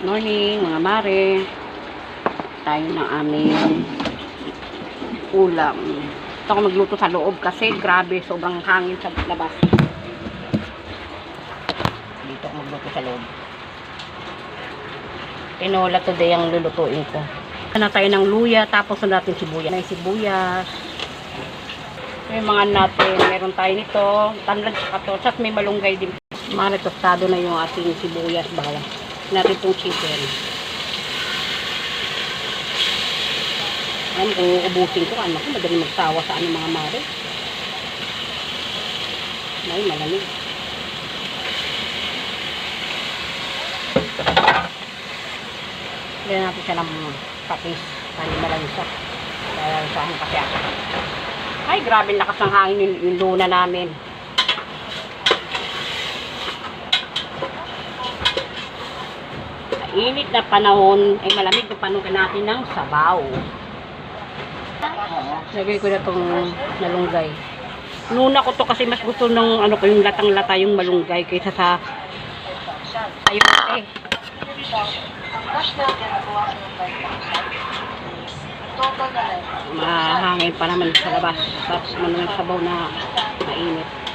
Morning mga mare. Tayo ng aming ulam. Ito ako magluto sa loob kasi grabe sobrang hangin sa labas. Dito ako magluto sa loob. Tinola today ang lulutuin ko. Na tayo ng luya, tapos na natin sibuyas. May sibuyas. May mga natin, meron tayo nito, tanlag sa katosas, may malunggay din. Mga tostado na yung ating sibuyas, bawang. Natin itong chicken. Ayan, kung ubusin ko, ano ko, madali magtawa sa ano mga mare. May malamig. Lagyan natin siya ng patis. Kani malansa. Kaya lansahan kasi ako. Ay, grabe lakas ng hangin yung luna namin. Init na panahon, ay malamig na panahon natin ng sabaw. Lagay ko na itong malunggay. Nuna ko to kasi mas gusto ng ano ko yung latang-lata yung malunggay kaysa sa sayote. Mahangin pa naman sa labas. Tapos naman sabaw na mainit.